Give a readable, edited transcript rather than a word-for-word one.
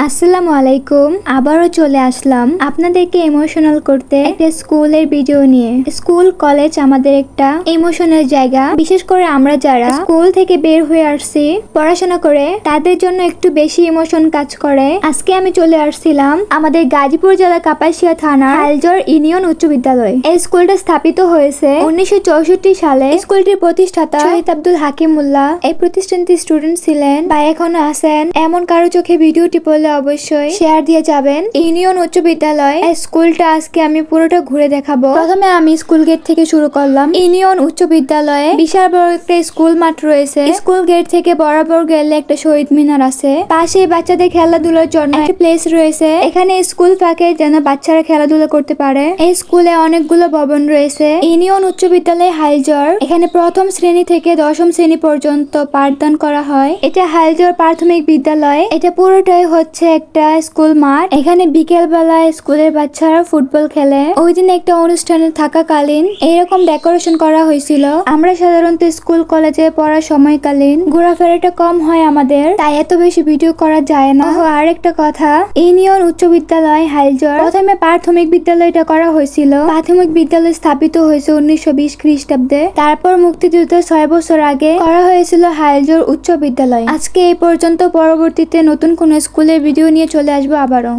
আসসালামু আলাইকুম। আবারও চলে আসলাম আপনাদেরকে ইমোশনাল করতে একটা স্কুলের ভিডিও নিয়ে। স্কুল কলেজ আমাদের একটা ইমোশনাল জায়গা, বিশেষ করে আমরা যারা স্কুল থেকে বের হয়ে আসছি পড়াশোনা করে, তাদের জন্য একটু বেশি ইমোশন কাজ করে। আজকে আমি চলে আসছিলাম আমাদের গাজীপুর জেলা কাপাসিয়া থানার হাইলজর ইউনিয়ন উচ্চ বিদ্যালয়। এই স্কুলটা স্থাপিত হয়েছে 1964 সালে। স্কুলটির প্রতিষ্ঠাতা শহীদ আব্দুল হাকিমুল্লাহ এই প্রতিষ্ঠানটির স্টুডেন্ট ছিলেন বা এখনো আছেন। এমন কারো চোখে ভিডিওটি পড়লে অবশ্যই শেয়ার দিয়ে যাবেন। ইউনিয়ন উচ্চ বিদ্যালয় এই স্কুলটা আজকে আমি পুরোটা ঘুরে দেখাবো। প্রথমে আমি স্কুল গেট থেকে শুরু করলাম। ইউনিয়ন উচ্চ বিদ্যালয়ে বিশাল বড় একটা স্কুল মাঠ রয়েছে। স্কুল গেট থেকে বরাবর গেলে একটা শহীদ মিনার আছে। পাশে বাচ্চাদের খেলাধুলার জন্য একটা প্লেস রয়েছে। এখানে স্কুল ফাঁকে যেন বাচ্চারা খেলাধুলা করতে পারে। এই স্কুলে অনেকগুলো ভবন রয়েছে। ইউনিয়ন উচ্চ বিদ্যালয় হাইলজর, এখানে প্রথম শ্রেণী থেকে দশম শ্রেণী পর্যন্ত পাঠদান করা হয়। এটা হাইলজর প্রাথমিক বিদ্যালয়। এটা পুরোটাই হচ্ছে একটা স্কুল মাঠ। এখানে বিকেল বেলা স্কুলের বাচ্চারা ফুটবল খেলে। ওই দিন একটা অনুষ্ঠানে থাকাকালীন এইরকম ডেকোরেশন করা হয়েছিল। আমরা সাধারণত স্কুল কলেজে পড়ার সময়কালীন ঘোরাফেরাটা কম হয় আমাদের, তাই এত বেশি ভিডিও করা যায় না। আর একটা কথা, ইউনিয়ন উচ্চ বিদ্যালয় হাইলজর প্রথমে প্রাথমিক বিদ্যালয়টা করা হয়েছিল। প্রাথমিক বিদ্যালয় স্থাপিত হয়েছে 1920 খ্রিস্টাব্দে। তারপর মুক্তিযুদ্ধের 6 বছর আগে করা হয়েছিল হাইলজর উচ্চ বিদ্যালয়। আজকে এই পর্যন্ত। পরবর্তীতে নতুন কোন স্কুলের ভিডিও নিয়ে চলে আসবো আবারও।